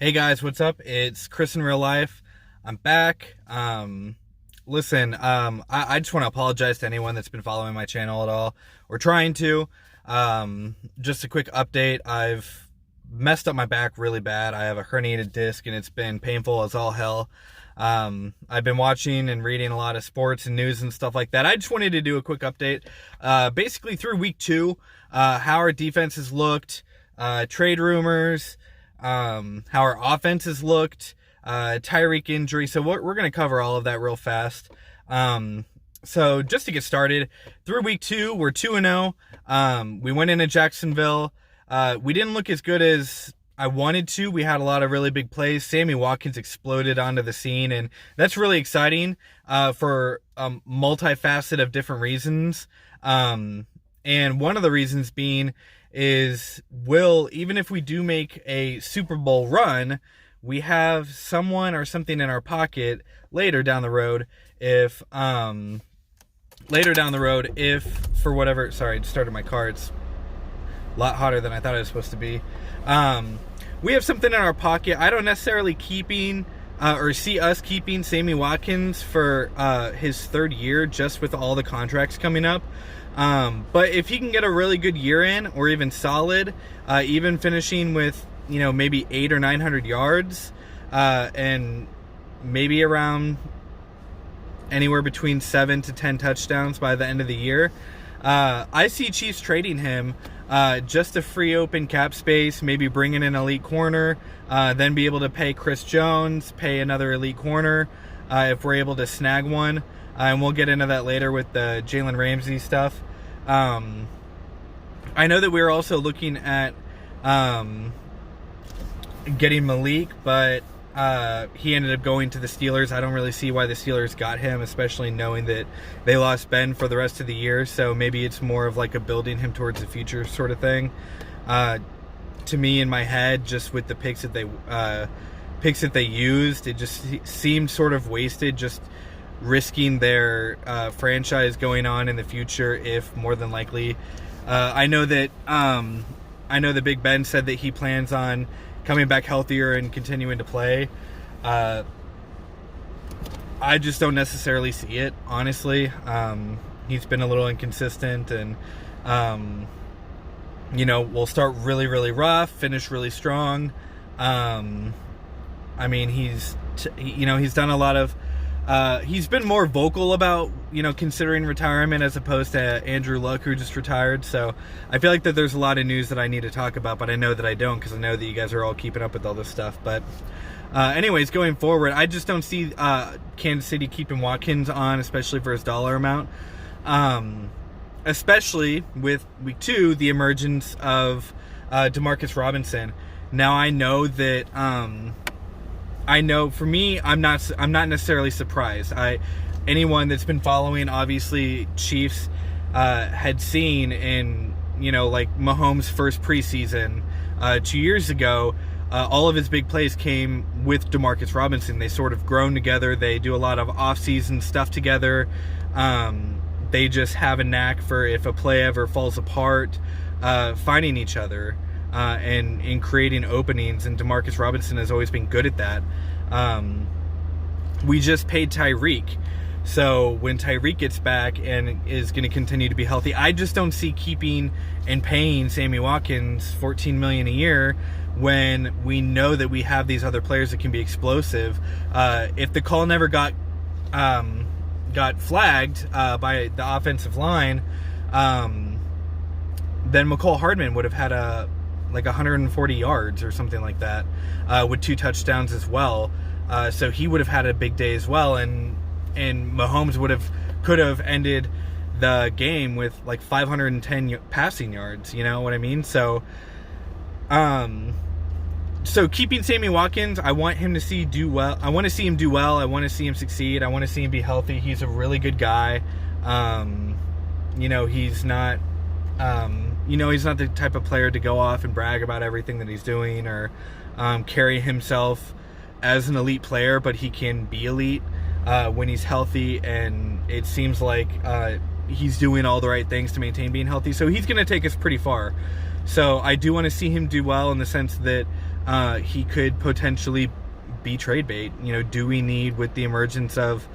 Hey guys, what's up? It's Chris in real life. I'm back. Listen, I just want to apologize to anyone that's been following my channel at all or trying to. Just a quick update. I've messed up my back really bad. I have a herniated disc and it's been painful as all hell. I've been watching and reading a lot of sports and news and stuff like that. I just wanted to do a quick update. Basically through week 2, how our defense has looked, trade rumors, how our offense has looked, Tyreek injury. So we're going to cover all of that real fast. So just to get started, through week 2, we're 2-0. We went into Jacksonville. We didn't look as good as I wanted to. We had a lot of really big plays. Sammy Watkins exploded onto the scene, and that's really exciting for a multifaceted of different reasons. And one of the reasons being is, even if we do make a Super Bowl run, we have someone or something in our pocket later down the road if for whatever, sorry, I just started my car. It's a lot hotter than I thought it was supposed to be. We have something in our pocket. I don't necessarily see us keeping Sammy Watkins for his third year, just with all the contracts coming up. But if he can get a really good year in, or even solid, even finishing with, maybe 800 or 900 yards, and maybe around anywhere between 7 to 10 touchdowns by the end of the year, I see Chiefs trading him just to free open cap space, maybe bring in an elite corner, then be able to pay Chris Jones, pay another elite corner if we're able to snag one. And we'll get into that later with the Jalen Ramsey stuff. I know that we were also looking at getting Malik, but he ended up going to the Steelers. I don't really see why the Steelers got him, especially knowing that they lost Ben for the rest of the year. So maybe it's more of like a building him towards the future sort of thing. To me, in my head, just with the picks that they used, it just seemed sort of wasted, just risking their franchise going on in the future, if more than likely. I know that Big Ben said that he plans on coming back healthier and continuing to play. I just don't necessarily see it, honestly. He's been a little inconsistent, and we'll start really, really rough, finish really strong. I mean, he's done a lot of he's been more vocal about, considering retirement, as opposed to Andrew Luck, who just retired. So I feel like that there's a lot of news that I need to talk about, but I know that I don't, because I know that you guys are all keeping up with all this stuff. But anyways, going forward, I just don't see Kansas City keeping Watkins on, especially for his dollar amount. Especially with week 2, the emergence of Demarcus Robinson. Now I know that for me, I'm not necessarily surprised. Anyone that's been following, obviously, Chiefs had seen in, like Mahomes' first preseason 2 years ago, all of his big plays came with Demarcus Robinson. They sort of grown together. They do a lot of off-season stuff together. They just have a knack for, if a play ever falls apart, finding each other. And in creating openings, and Demarcus Robinson has always been good at that. We just paid Tyreek, so when Tyreek gets back and is going to continue to be healthy, I just don't see keeping and paying Sammy Watkins $14 million a year when we know that we have these other players that can be explosive. If the call never got flagged by the offensive line, then McCole Hardman would have had like 140 yards or something like that, with 2 touchdowns as well. So he would have had a big day as well, and Mahomes could have ended the game with like 510 passing yards. You know what I mean? So keeping Sammy Watkins, I want him to do well. I want to see him do well. I want to see him succeed. I want to see him be healthy. He's a really good guy. He's not. He's not the type of player to go off and brag about everything that he's doing, or carry himself as an elite player, but he can be elite when he's healthy, and it seems like he's doing all the right things to maintain being healthy. So he's going to take us pretty far. So I do want to see him do well, in the sense that he could potentially be trade bait. Do we need, with the emergence of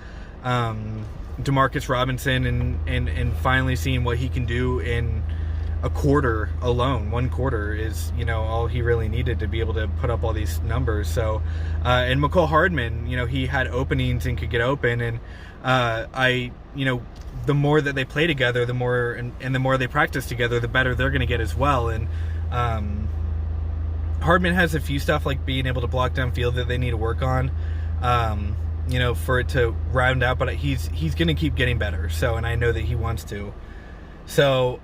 Demarcus Robinson and finally seeing what he can do in a quarter alone. 1 quarter is, all he really needed to be able to put up all these numbers. So, and McCole Hardman, he had openings and could get open. And the more that they play together, the more, and the more they practice together, the better they're going to get as well. And Hardman has a few stuff like being able to block downfield that they need to work on, for it to round out, but he's going to keep getting better. So, and I know that he wants to. So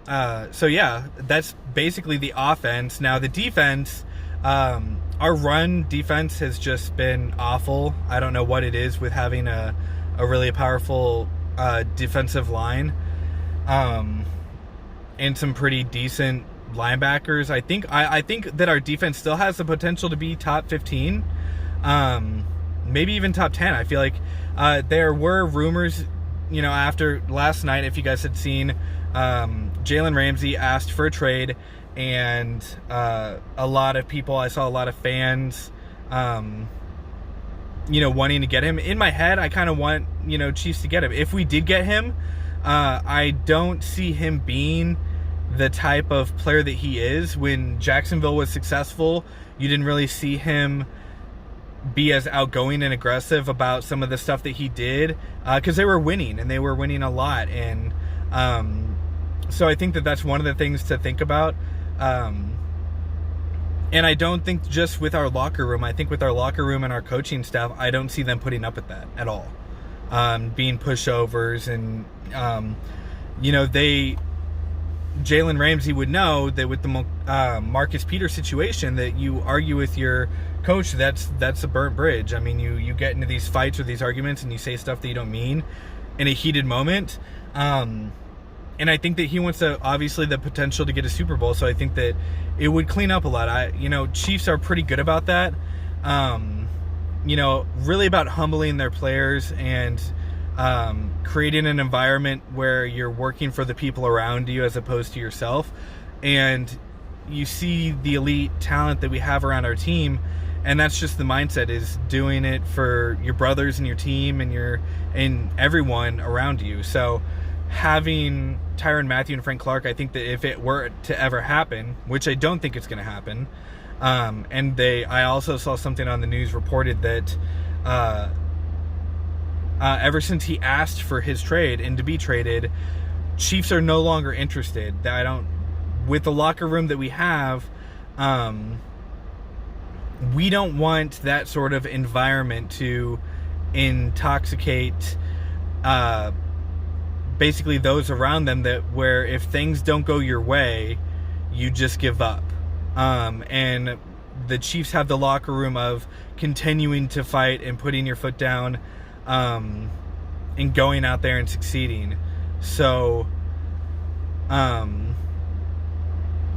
yeah, that's basically the offense. Now the defense, our run defense has just been awful. I don't know what it is with having a really powerful defensive line, and some pretty decent linebackers. I think that our defense still has the potential to be top 15, maybe even top 10. I feel like there were rumors, after last night, if you guys had seen, Jalen Ramsey asked for a trade, and a lot of people, I saw a lot of fans, wanting to get him. In my head, I kind of want, Chiefs to get him. If we did get him, I don't see him being the type of player that he is. When Jacksonville was successful, you didn't really see him be as outgoing and aggressive about some of the stuff that he did, because they were winning, and they were winning a lot. And so I think that that's one of the things to think about. And I don't think just with our locker room. I think with our locker room and our coaching staff, I don't see them putting up with that at all. Being pushovers and, Jalen Ramsey would know that with the Marcus Peters situation, that you argue with your coach, that's a burnt bridge. I mean, you get into these fights or these arguments and you say stuff that you don't mean in a heated moment. And I think that he wants obviously the potential to get a Super Bowl. So I think that it would clean up a lot. Chiefs are pretty good about that. Really about humbling their players and creating an environment where you're working for the people around you as opposed to yourself. And you see the elite talent that we have around our team, and that's just the mindset, is doing it for your brothers and your team and everyone around you. So having Tyrann Mathieu and Frank Clark, I think that if it were to ever happen, which I don't think it's going to happen, and I also saw something on the news reported that ever since he asked for his trade and to be traded, Chiefs are no longer interested. With the locker room that we have, we don't want that sort of environment to intoxicate basically those around them, where if things don't go your way, you just give up. And the Chiefs have the locker room of continuing to fight and putting your foot down, and going out there and succeeding. So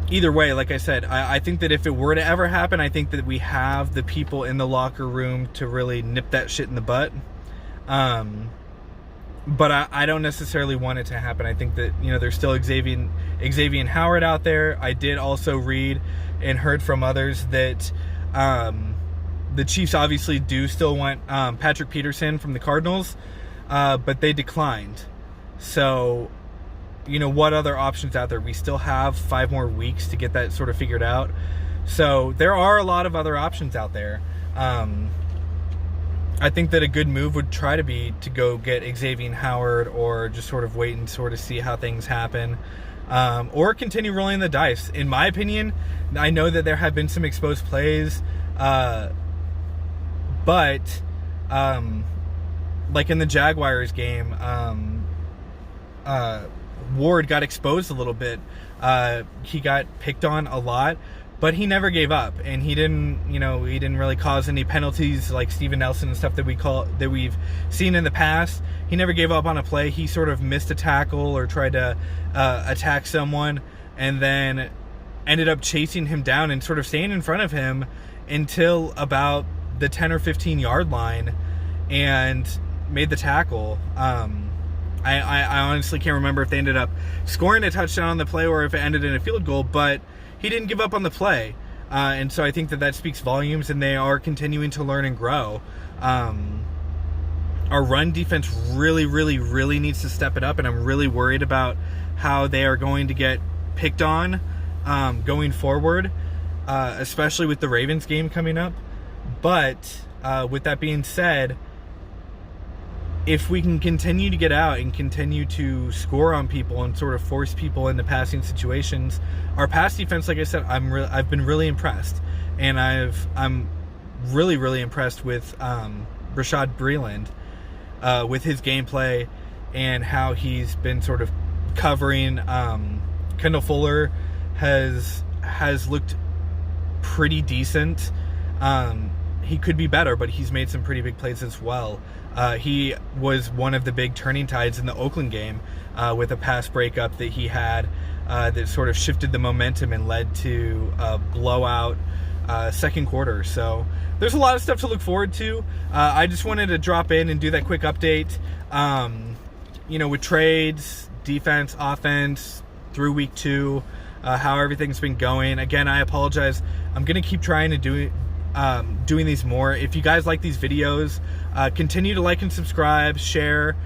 either way, like I said, I think that if it were to ever happen, I think that we have the people in the locker room to really nip that shit in the butt. But I don't necessarily want it to happen. I think that, there's still Xavier Howard out there. I did also read and heard from others that the Chiefs obviously do still want Patrick Peterson from the Cardinals, but they declined. So, what other options out there? We still have 5 more weeks to get that sort of figured out. So there are a lot of other options out there. I think that a good move would try to be to go get Xavier Howard, or just sort of wait and sort of see how things happen, or continue rolling the dice. In my opinion, I know that there have been some exposed plays, but like in the Jaguars game, Ward got exposed a little bit. He got picked on a lot, but he never gave up, and he didn't really cause any penalties like Steven Nelson and stuff that we've seen in the past. He never gave up on a play. He sort of missed a tackle or tried to attack someone, and then ended up chasing him down and sort of staying in front of him until about the 10 or 15 yard line, and made the tackle. I honestly can't remember if they ended up scoring a touchdown on the play or if it ended in a field goal, but he didn't give up on the play. And so I think that speaks volumes, and they are continuing to learn and grow. Our run defense really, really, really needs to step it up, and I'm really worried about how they are going to get picked on going forward, especially with the Ravens game coming up. But with that being said, if we can continue to get out and continue to score on people and sort of force people into passing situations, our pass defense, like I said, I've been really impressed, and I'm really, really impressed with Rashad Breeland, with his gameplay and how he's been sort of covering. Kendall Fuller has looked pretty decent. He could be better, but he's made some pretty big plays as well. He was one of the big turning tides in the Oakland game with a pass breakup that he had that sort of shifted the momentum and led to a blowout second quarter. So there's a lot of stuff to look forward to. I just wanted to drop in and do that quick update. With trades, defense, offense through week 2, how everything's been going. Again, I apologize. I'm going to keep trying to doing these more. If you guys like these videos, continue to like and subscribe, share,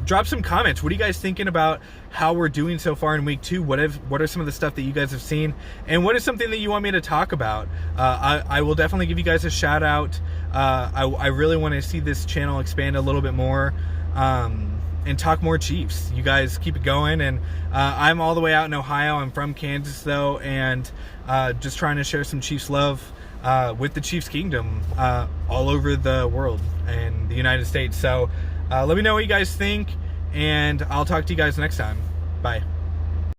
drop some comments. What are you guys thinking about how we're doing so far in week 2? What are some of the stuff that you guys have seen, and what is something that you want me to talk about? I will definitely give you guys a shout out. I really want to see this channel expand a little bit more, and talk more Chiefs. You guys keep it going, and I'm all the way out in Ohio. I'm from Kansas though, and just trying to share some Chiefs love with the Chiefs Kingdom all over the world and the United States. So let me know what you guys think, and I'll talk to you guys next time. Bye.